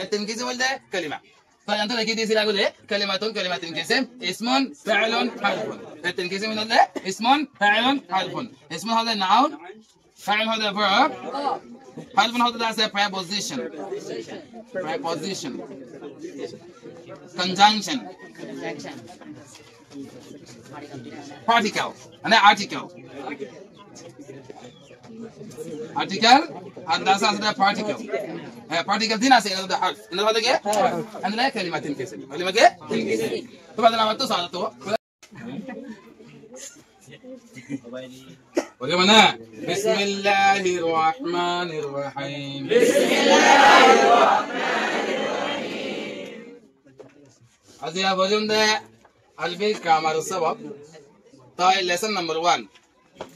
التنكيس ولا كلمة فأنت لكي تسير أقول كلمة كلمة تنكسم اسم فعل حرف التنكيس من هذا اسم فعل حرف اسم هذا noun فعل هذا verb حرف هذا ده preposition conjunction particle أنا article الدراسة هذا particle particle دي ناس هذا حرف إن هذا كه أنا لا كلمة تنكسر كلمة كه تنكسر تو بعد لما تصعد تو وجمعنا بسم الله الرحمن الرحيم بسم الله الرحمن الرحيم أزيا بجون ده ألبي grammar السبب تاي lesson number 1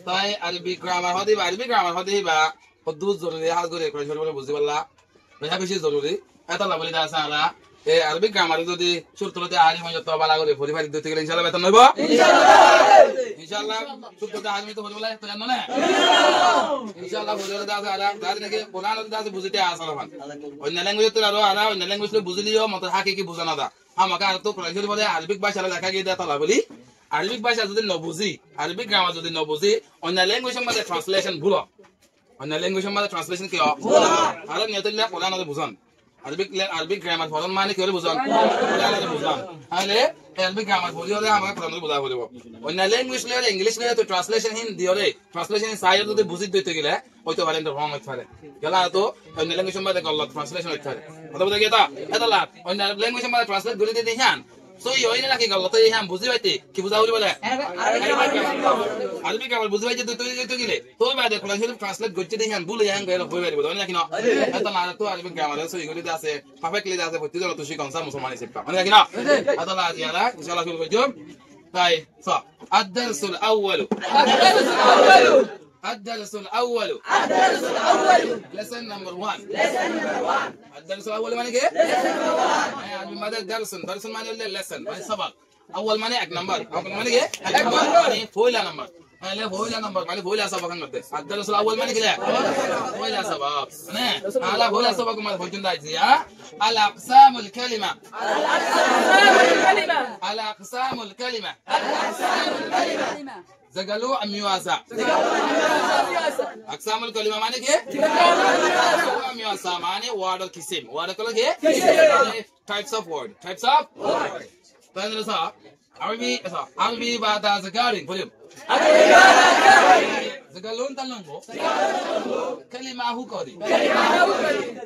তাই আরবি grammar হতে বা আরবি গ্রামার হতে বা হদুদ জরুরি হাত করে করে বলে বুঝতে পারলা বেশি বেশি জরুরি এত না বলি দাসা আলা এই আরবি গ্রামার যদি সূত্রতে আরি হয় তো বালা করে পরিবার দিতে গেলে ইনশাআল্লাহ বেতন হইব ইনশাআল্লাহ সূত্রতে আরি তো বলে তো জানো না ইনশাআল্লাহ বলে দাসা আলা দাদি নাকি কোরআন দাসা বুঝিতে আসলে ভান অন্য ল্যাঙ্গুয়েজ তো আরো অন্য ল্যাঙ্গুয়েজ বুঝলিও মত হাকিকি বুঝানো দা আমাকে আর তো প্রয়োজন বলে আরবিক ভাষা লেখা গিয়ে দেতা বলি আরবিক ভাষা যদি নবুঝি আরবিক গ্রামার যদি নবুঝি অন্য ল্যাঙ্গুয়েজের মধ্যে ট্রান্সলেশন ভুল অন্য ল্যাঙ্গুয়েজের মধ্যে ট্রান্সলেশন কি ভুল আর নিয়তল্লাহ কোরআন বুঝান আরবিক গ্রামার ফরন মানে কি হলে বুঝান কোরআন বুঝান তাহলে আরবিক গ্রামার বলি হলে আমাকে কোরআন বুঝা বলিব অন্য ল্যাঙ্গুয়েজ লে ইংলিশ লে তো ট্রান্সলেশন হিন দিওরে ট্রান্সলেশন সাইড যদি বুঝি দিতে গেলে হয়তো পারেন তো রং হতে পারে গলা তো অন্য ল্যাঙ্গুয়েজের মধ্যে গলত ট্রান্সলেশন হতে পারে কথা বুঝা গেতা এটা লাভ অন্য ল্যাঙ্গুয়েজের মধ্যে ট্রান্সলেট করে দিতে হ্যাঁ So you ain't like a lot of him, Buziwati, Kibuzawi. I'll be able to Buziwati to get it. So by the collection translate good to the hand, bully and go of Buziwati, but only I don't know, I've been grammar, so you go to say perfectly as a potato to shake on some money. I don't know, Yara, shall I do a job? So, الدرس الأول الدرس الأول lesson number 1 الدرس الأول معنى كيف؟ يعني ماذا درس معنى ولا lesson معنى سبق أول معنى نمبر أول معنى كيف؟ معنى فويلا نمبر معنى فويلا نمبر معنى فويلا سبق نقطة الدرس الأول معنى كذا فويلا سبق أنا على فويلا سبق ما فوجن دايزي الأقسام الكلمة الأقسام الكلمة زغلو اميواسا اقسام الكلمه معنی کے زغلو اميواسا معنی word قسم word کلو کے types of word پہلے سا عربی بعد زغارين فلم زغلون تلنگو كلمه هو করি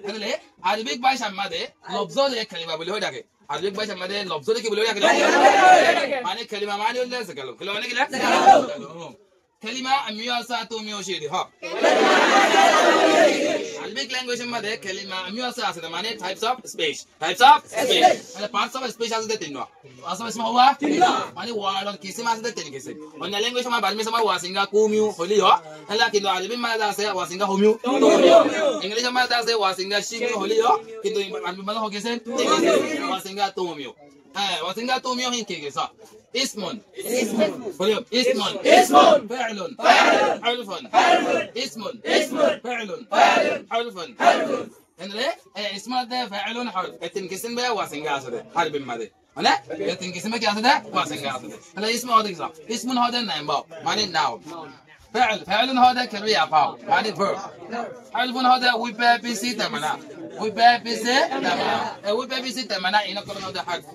তাহলে Arabic ভাষার মধ্যে লফজ এ কালিমা বলে হয় থাকে Arabic ভাষার মধ্যে লফজ কি বলে হয় থাকে মানে কালিমা মানে হলো زغلو কালিমা মানে কি زغلو كلمة أميواسا توميوشيدي ها Arabic language ماذا كلمة أميواسا هذا معناه types of speech هذا parts of speech هذا تينوا أصلا اسمه هو معناه word كيسم هذا تين كيسم وإن language ما بعد ما اسمه واسينغا كوميو هولي ها هلا كده عربي ماذا سه واسينغا هوميو English ماذا سه واسينغا شيميو هولي ها كده عربي ماذا هو كيسم واسينغا توميو واسينغا توميو هين كيسا اسم فعل حرف اسم فعل حرف يعني اسم ده فعل حرف التنكسن بقى واسنجا ده حرف ماده انا التنكسن بقى كده واسنجا ده هلا اسم هذا كذا اسم هذا نعم معنى ناو فعل هذا كريا باو معنى verb حرف هذا وبابيسي تمنا وبابيسي تمنا هنا كلنا ده حرف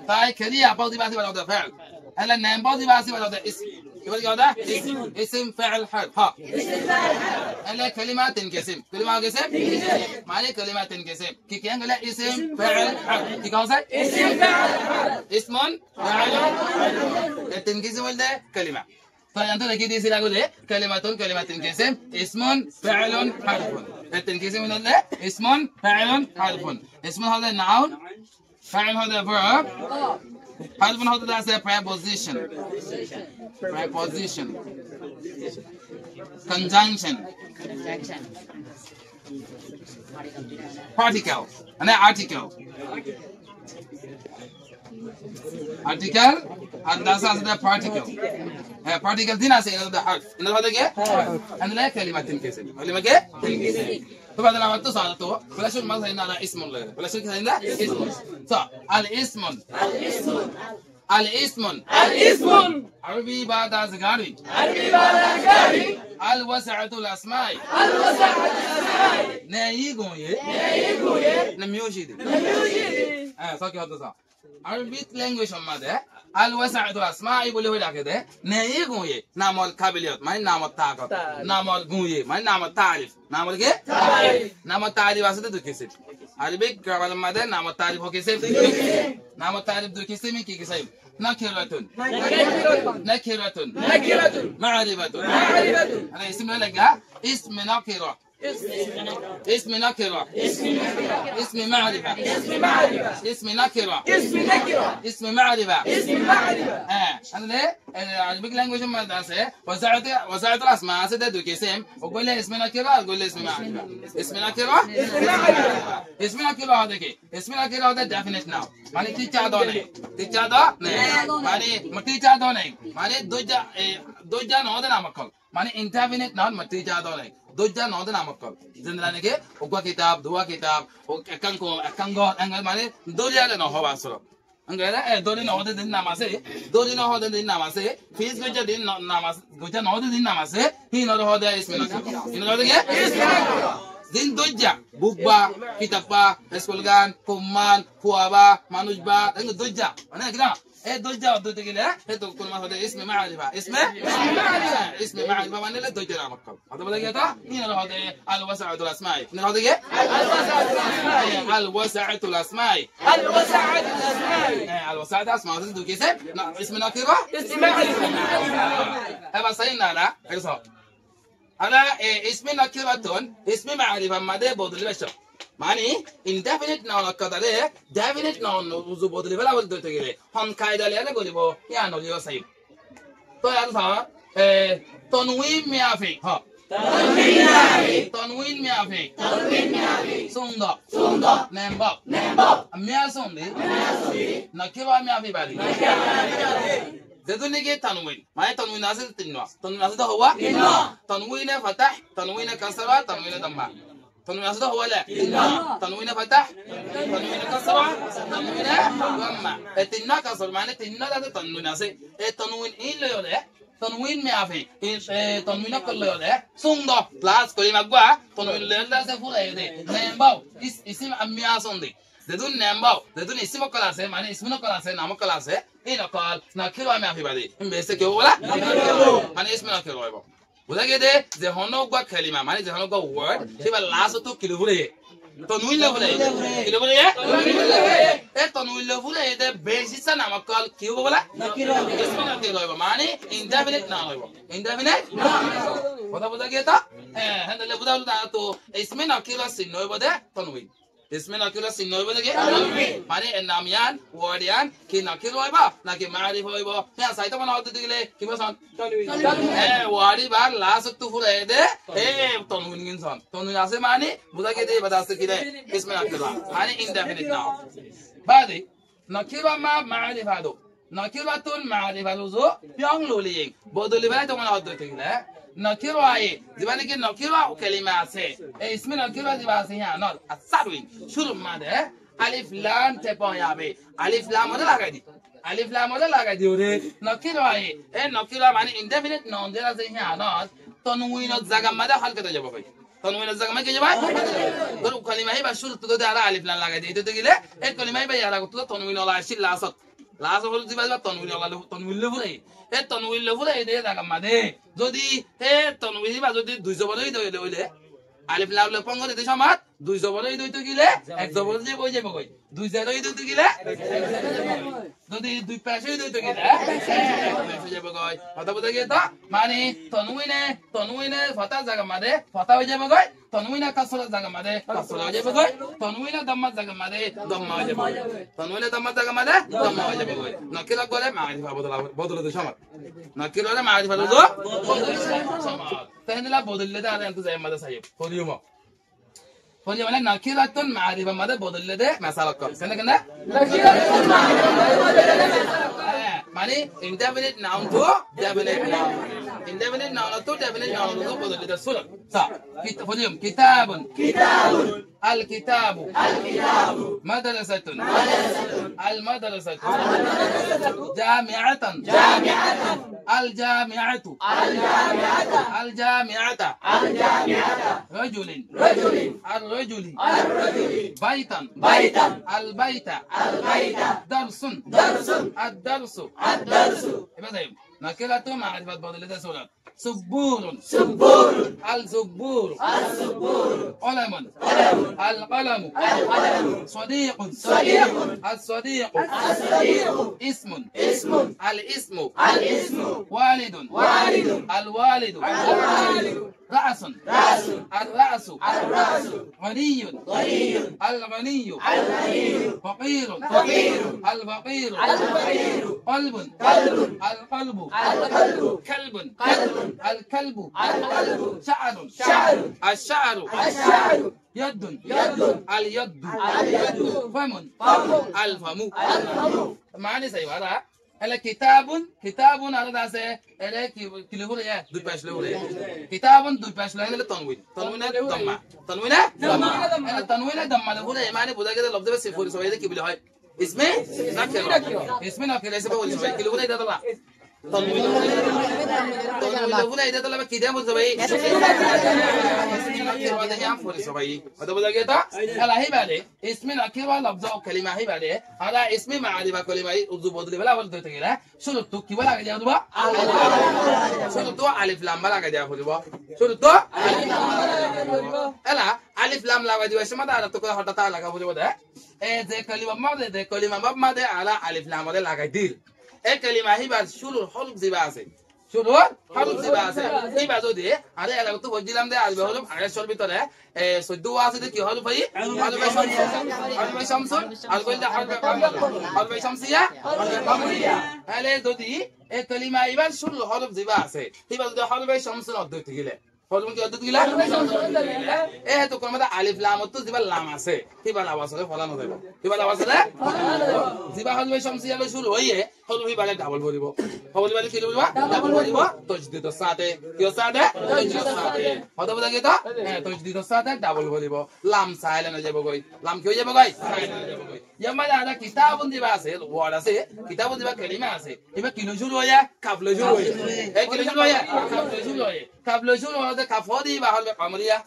فاي كريا باو دي بس ده فعل هلا نعم باو دي بس ده اسم يبقى كده اسم فعل حرف ها هلا كلمات تنقسم معنى كلمات تنقسم كي هنقول اسم فعل حرف كي قصدي اسم فعل اسم فعل تنقسم ولا كلمه فأنت لكي تسير أقول كلمة تنقسم اسم فعل حرف التنقسم من الله اسم فعل حرف اسم هذا noun فعل هذا verb حرف هذا ده preposition conjunction particle أنا article الدراسة هذا particle دي ناس هذا حرف إن هذا كه أنا لا كلمة تنقسم فبعد ما عملت صارته ولا شو ما زين على اسم الله ولا شو زين ده اسم صح الاسم الاسم عربي بعد أزغاري الوسعة الأسماء نيجويه نميوشيدي صح هذا صح Arabic language हम मादे الوسعة الأسماء बोले हो जाके दे नहीं गुये नामल काबिलियत माने नामल ताकत नामल गुये माने नामल तारीफ नामल के नामल तारीफ वास्ते दो किसे Arabic ग्रामर मादे नामल तारीफ हो किसे नामल तारीफ दो किसे में की किसे نكرة معرفة أنا اسم لك اسم نكرة اسم نكرة اسم معرفة اسم نكرة اسم معرفة أنا ليه العربيك لانجويج ما درسه وسعت الأسماء سيد دو كيسم وقول له اسم نكرة أقول له اسم معرفة اسم نكرة اسم نكرة هذا كي اسم نكرة هذا definite now माने टीचा दो नहीं माने मटीचा दो नहीं माने दोजा नौ दिन आमकल माने indefinite now मटीचा दो नहीं दोजा नौ दिन आमकल जिंदलाने के उगवा किताब दुआ किताब कंगो माने दोजा ले नौ हो बासरो अंगेरा दोरी नौ दिन नामासे दोरी नौ दिन नामासे फीस गुजा दिन नामासे गुजा नौ दिन नामासे ही नौ हो दे इसमें Din doja bubba kitapa eskolgan kuman fuaba manujba dengan doja mana kira doja waktu itu gila itu kalau masuk ismi ma'rifah ismi ma'rifah mana le doja nama kau atau apa lagi kata ini adalah al-wasa'atul asma'i ini apa lagi al-wasa'atul asma'i al-wasa'atul asma'i itu kisah ismi nakirah ismi ma'rifah apa saya nara itu أنا اسمي نكرة اسمي معرفة ماذا بدل بشر معني indefinite noun كذا definite noun وزو بدل بلا بدل تقولي هم كايدا ليه أنا قولي بو يا نولي وسايب تو يا رفا تنوين ميافي ها تنوين ميافي سوندا نمبا ميا سوندي نكرة ميافي بالي زدوني تنوين ما تنوين نازل تنوع تنوين نازل هو تنوين فتح تنوين كسرة تنوين ضمة تنوين نازل هو لا تنوين فتح تنوين كسرة تنوين ضمة التنوين كسر معناه تنوين هذا تنوين نازل التنوين إيه اللي يوله تنوين ما في تنوين كله يوله سوندا بلاس كل ما جوا تنوين اللي يوله سفورة يده نمباو اسم أميا سوندي زدون نمباو زدون اسم كلاسه معناه اسمه كلاسه نام كلاسه إيه نقال نكيروا ما في بعدي بس كيو ولا معناه اسمه نكيروا يبغى وده كده ذهنه جوا كلمة معناه ذهنه جوا word شيء باللاس تو كيلوفولي تنوين لفولي كيلوفولي تنوين لفولي ده بيسيس نام كال كيو ولا اسمه نكيروا يبغى معناه indefinite نام يبغى indefinite وده كده هذا اللي بدأ تو اسمه نكيروا سينو يبغى تنوين इसमें Nakeela Sino है बोलेंगे माने नामियान वर्डियान कि नकील होय बा ना कि मारिफ होय बा या साइतो बना होते दिले कि बसन वर्डी बार लास्ट तो फुरे दे तनवीन गिनसन तनवीन आसे माने बुदा के दे बदास्ते कि इसमें नकीला माने इंडेफिनिट नाउ बादे नकीला मा मारिफ आदो नकीलातुल मारिफ आलुजो yang loliying bodoli bala to mana hote दिले نكيرو أي زبالة كي نكيرو كلمة سه اسم نكيرو زبالة سه يعني نال أصابين شروع ماذا ألف لام تبان يابي ألف لام ولا لقدي ألف لام ولا لقدي وده نكيرو أي نكيرو معنى indefinite noun ده سه يعني نال تنوين الزعم ماذا حال كده جوابي تنوين الزعم ما كده جواب ترى كلمة هي بشر تقول على ألف لام لقدي ده تقول كلمة هي بيجي على كتله تنوين ولا أشيل لاسط لاسط هو زبالة تنوين ولا تنوين لفظي تنوين لفظي ده زعم ماذا যদি তনবিহি বা যদি দুই জবরই দইলে হইলে আলিফ লাম লে পঙ্গরে দেশ মাত দুই জবরই দইতে গিলে এক জবর যে বই যাবে কই দুই জেরই দইতে গিলে যদি দুই পাশেই দইতে গিলে পাশে যাবে কই কথা বুঝা গিয়ে তো মানে তনবিনে ফাতা জায়গা মাদে ফাতা হয়ে যাবে কই তনবিনা কাসরা জায়গা মাদে কাসরা হয়ে যাবে কই তনবিনা দাম্মা জায়গা মাদে দাম্মা হয়ে যাবে তনবিনা দাম্মা জায়গা মাদে দাম্মা হয়ে যাবে কই নকিলা করে মারিফা বদলে দে সমাজ نكير ولا معرفة لزو فهنا بدل ده على أنت زي ما ده صحيح فوليوم ولا نكيرة معرفة ماذا بدل ده مثلا كنا نكيرة معرفة معنى indefinite noun to definite noun indefinite noun to definite noun to بدل ده سورة صح فليوم كتاب الكتاب مدرسة المدرسة جامعة الجامعة رجل الرجل بيتا البيت درس الدرس نكرة معرفة بدل ده سورة سبور الزبور قلم القلم صديق الصديق اسم الاسم والد الوالد رأس الرأس غني الغني فقير الفقير قلب القلب كلب الكلب شعر الشعر يد اليد فم الفم معنى سيوارا هلا كتاب على داسه هلا كيلوريا دوباش لوريا كتاب دوباش لوريا تنوين هلا تنوين دم لوريا معنى بودا كده لفظ بس فوري سويده كيبلي هاي اسمه نكره اسمه بقول سويده كيلوريا ده طلع تنوين لوريا ده طلع كده بقول سويده هذا يام فوري سويده هذا بودا كده هلا هي بعده اسمه نكره لفظ او كلمه هي بعده هذا اسمه معرفه كلمه وزبود ولا ولا تقول شنو تو كي ولا جاي دوبا شنو تو الف لام ولا جاي دوبا شنو تو هلا الف لام لا جاي وش ما ده تو كده حتى لا كابو ده ده كلمه ما ده على الف لام ولا لا جاي الكلمه هي بعد شنو الحروف زي باسه شنو حروف زي باسه هي بعد ده على على تو وجلام ده على بقولهم على شرب تره سدوا واسده كي حروف هي حروف شمس الكل ده حروف شمسيه قمريه هله دودي الكلمه هي بعد شنو الحروف زي باسه هي بعد ده حروف شمس نقدر تقيله حروف كي قدرت تقيله تو كلمه الف لام تو زي لام আছে هي بعد واسده فلان হবে هي بعد واسده زي حروف شمسيه له شروع هي حروف هي بعد ডাবল বলিব حروف بعد কি বলিব ডাবল বলিব তজদিদ সাথে কি সাথে তজদিদ সাথে হতো বুঝা গেতো তজদিদ সাথে ডাবল বলিব লাম সাইলেন্ট হয়ে যাব কই লাম কি হয়ে যাব কই সাইলেন্ট হয়ে যাব কই ইয়ামা দাদা কিতাবুন দিবা আছে ওয়ার্ড আছে কিতাবুন দিবা কালিমা আছে এবা কিলো শুরু হয়া কাফলো শুরু হয়া কিলো শুরু হয়া কাফলো শুরু হতে কাফো দিবা হলবে কামরিয়া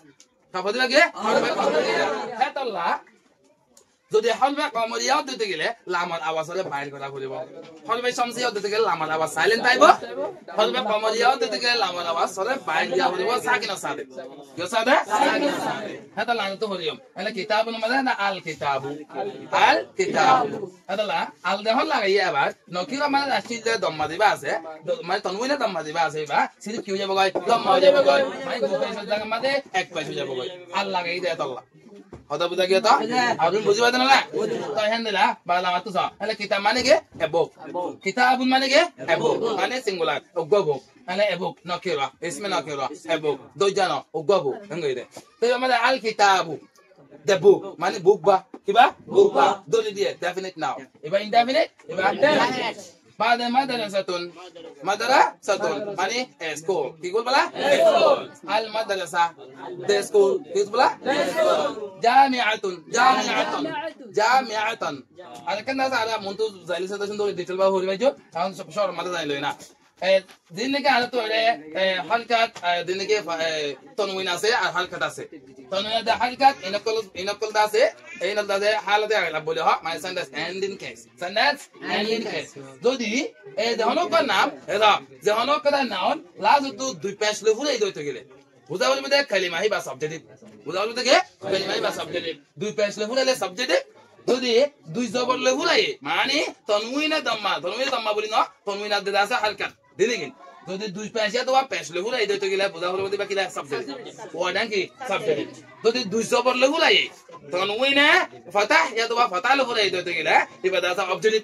কাফো দিবা কি হলবে কামরিয়া হেতাল্লাহ যদি হলবে কামরিয়া দিতে গেলে লামার আওয়াজ হলে বাইর করা পড়িব হলবে শামসিয়া দিতে গেলে লামার আওয়াজ সাইলেন্ট আইব হলবে কামরিয়া দিতে গেলে লামার আওয়াজ হলে বাইর দিয়া পড়িব সাকিনা সাদে কি সাদে সাকিনা সাদে হেতাল্লাহ তো হরিয়ম এলা কিতাবুন মানে না আল কিতাবু হেতাল্লাহ আল দেহল লাগাই আবার নকিরা মানে রাশি যে দম্মা দিবা আছে মানে তনউইনা দম্মা দিবা আছে বা সিরি কি হয়ে যাব গয় দম্মা হয়ে যাব গয় মানে দু পয়সা জায়গা মধ্যে এক পয়সা হয়ে যাব গয় আল লাগাই দেয় আল্লাহ হদা বুঝা গিয়া তো আপনি বুঝি পাতেন না তো হেন দিলা বালা মাতু সা হলে কিতাব মানে কে এবুক কিতাবুন মানে কে এবুক মানে সিঙ্গুলার ওগবুক মানে এবুক নকিরা ইসমে নকিরা এবুক দুইজানো ওগবুক হেঙ্গই দে তো আমাদের আল কিতাবু the book মানে বুক বা কিবা বুক বা দলি দিয়ে definite now এবা indefinite এবা definite بعد مدرسة মানে school কি বল বলা school al madrasa the school কি বলা school জামিআতুন আর কেন সারা মন্তু জাইলিসা তো সুন্দর ডিটেইল বা হরি ভাইজো এখন সব মাথা যাইলো না দিনকে আর তো হালকাত দিনকে তনউইন আছে আর হালকাত আছে তনউইন দা হালকাত ইনকল দা আছে ইনকল দা হালতে আগলা বলে হ my sentence end in case যদি দেহনক নাম এদা দেহনক নাউন লাজ তো দুই পেশ লেভুলে দইতে গেলে বুঝা বলবে দে কালিমা হি বা সাবজেক্টিভ বুঝা বলবে দে কালিমা হি বা সাবজেক্টিভ দুই পেশ লেভুলে সাবজেক্টিভ যদি দুই জবর লেভুলাই মানে তনউইনা দম্মা বলি না তনউইনা দে আছে হালকাত দিলিগিন যদি দুই পেশিয়া তো পেশ লেভুলাই দইতে গেলে বুঝা বলবে বা কিলা সাবজেক্টিভ ওয়ার্ড কি সাবজেক্টিভ যদি দুই জবর লেভুলাই তনউইনা ফাতাহ ইয়া তো ফাতাহ লেভুলাই দইতে গেলে এবা দা অবজেক্টিভ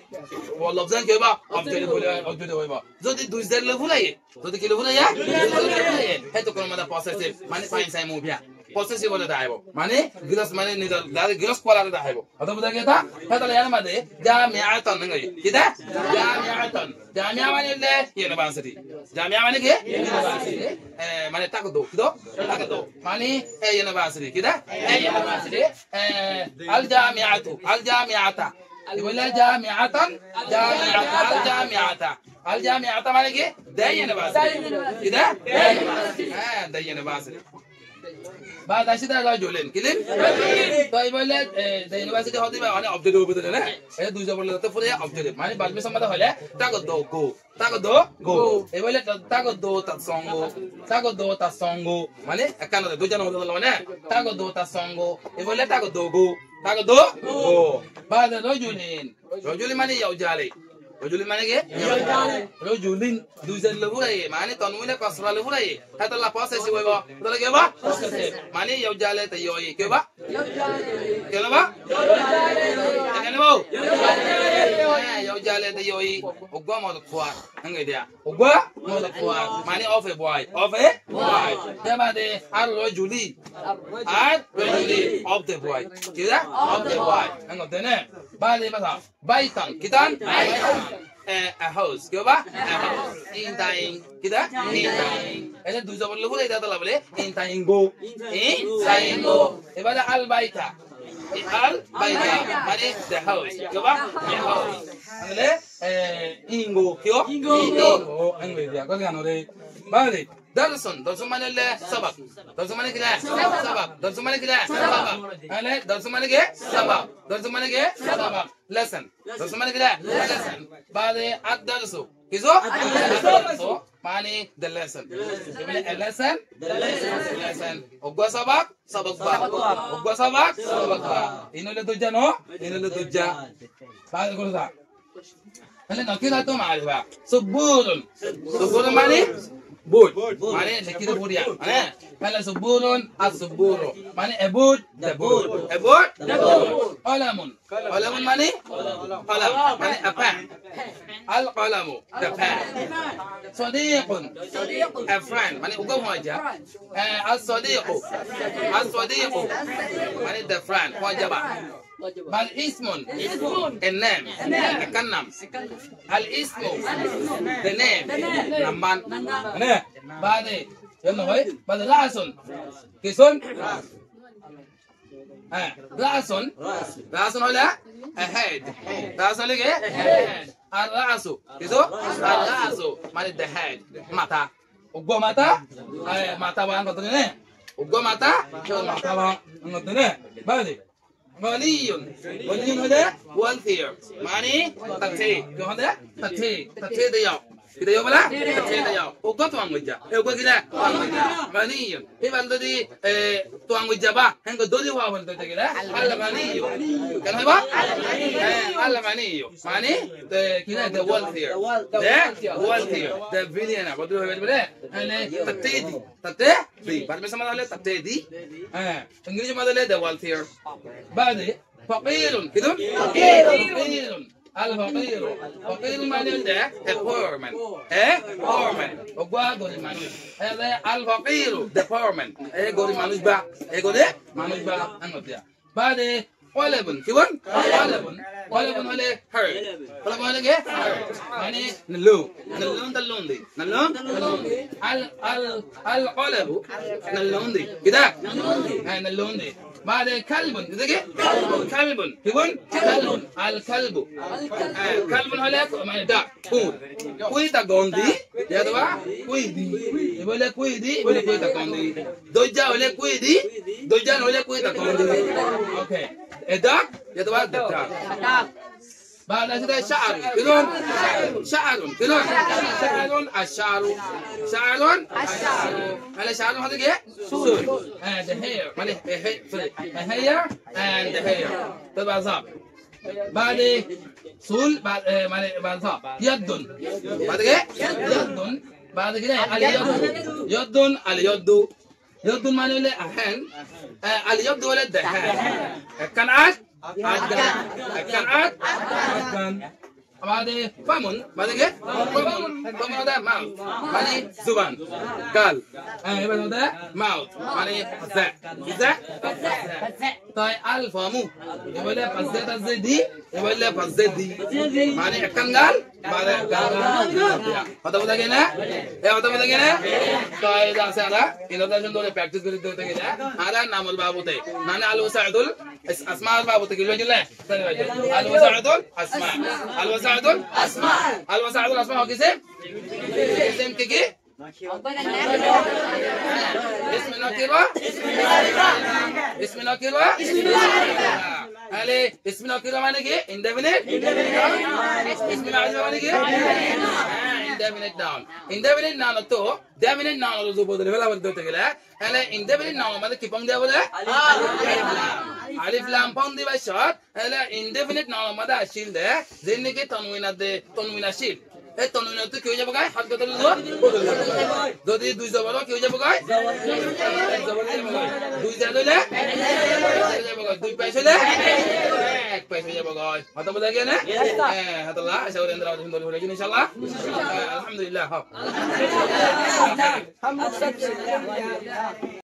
ও লফজান কি হইবা অবজেক্টিভ হইবা যদি দুই জের লেভুলাই যদি কি লেভুলাই হে তো কোন মানে পসেসিভ মানে fine Sai মুভিয়া possessive wala daibo mane gilas mane ni da gilas kola da daibo ado buda kita hada la yana made jami'atan ngai kida jami'a mane le university jami'a mane ke university mane takdo kido takdo mane university kida university al jami'ata ولا جامعة الجامعة مالك دين باسل كده دين باسل بعد أشياء لا جولين كلين طيب ولا دين باسل هذي بقى أنا أبتدي بدل لا هي دوجا ولا تفريا أبتدي ماني بعد ما سمعت هلا تاخدو go ولا تاخدو تاسونغو ماني أكانو دوجا نقول ولا تاخدو تاسونغو ولا تاخدو go بعد رجل ماني يوجالي رجل ماني كه رجلين دوزن لبوراي ماني تنوين كسر لبوراي هذا لا باسة سوى با هذا كه با ماني يوجالي تيوي كه با يوجالي تيوي أقوى ما تقوى هنگي ديا أقوى ما تقوى ماني أوفي بواي ده بعد الرجلي أوفي بواي كده أوفي بواي هنگو تنه بعد مثلا بايتان كده a house كيوبا intain كده intain إذا دوزا بقول له إذا طلب له intaingo إذا البيتا ماني the house كيوبا the house أنغلي ingo كيو أنغلي ديا كل كانوا ده بعد درسون ماني له سبب درسون ماني كده أنغلي درسون ماني كده سبب lesson درسون ماني كده lesson بعد الدرسو كيزو ماني the lesson a lesson أقوى سبب إنه لدوجا نو إنه لدوجا بعد كل ذا هلا نكيد تو معرفة سبور ماني بود ماني نكيد بوريا هلا سبور السبور ماني أبود دبود قلم ماني قلم ماني أبان القلم the pen صديق a friend ماني أقوم واجا الصديق ماني the friend واجبا بل اسم النام الكنم الاسم the name نمان بعد يلا هاي بعد رأسون كيسون رأسون ولا head رأسون لقى الرأس كيسو الرأس مالي the head ماتا وقو ماتا بان كتني وقو ماتا بان كتني بعد غني هذا wealthier معني تكتي هذا تكتي دياو كده يوم لا تكتي دياو وقت وان وجا وقت كده غني في بلدي توان وجا با هنگ دولي وا بلدي كده على غني كان هبا على غني معني كده the wealthier the billionaire بدو هبل بله انا تكتي دي بعد ما سمعنا له تكتي دي انجليزي ما له the wealthier بعد فقير كده الفقير معناه ده poor man وقاعد المانوس هذا الفقير the poor man قول المانوس با أنو ده بعد قلبن كيفن قلبن ولا hurt قلبن ولا كه يعني نلون القلب نلون دي كده نلون دي بعد كلب إذا كه كلب كيفن الكلب هلا ما ده كوي تغوندي يا دوا كوي دي يقول لك كوي تغوندي دوجا ولا كوي تغوندي okay الدك يا دوا الدك بعد كده شعر كلون الشعر هلا شعر هذا كه سول the hair ماله hair and the hair تبع صاب بعد سول بعد بعد صاب يد بعد كده بعد كده اليد معناه له hand اليد ولا the hand كان بعد فم بعد كده فم هذا ماوث يعني زبان قال يبقى ده ماوث يعني فزة طيب الفم يبقى له فزة دي يبقى له فزة دي يعني كان قال بعد قال هذا بده كده هذا بده كده طيب ده سهلا إذا ده جندول practice करते होते كده هذا نام البابوتي نانا الوسائل أسماء البابوتي كله جل الوسائل أسماء الوسائل أسماء الوسائل أسماء كيسم كيسم كي اسم نكرة اسم نكرة هلا اسم نكرة معنى كي indefinite اسم معرفة معنى كي indefinite noun indefinite noun तो definite noun जो बोलते हैं वाला बोलते हैं क्या هلا indefinite noun मतलब किपंग दिया बोले अलिफ लाम पंग दिया शॉट هلا indefinite noun मतलब अशील दे जिन्हें के तन्वीना शील तन्वीना तो क्यों जब गए हाथ को तो दो दिन दूसरा बोलो क्यों जब गए दूसरा तो ले दो पैसे ले एक पैसे जब गए मतलब बता क्या ना هذا الله أشهد أن لا إله إلا الله إن شاء الله الحمد لله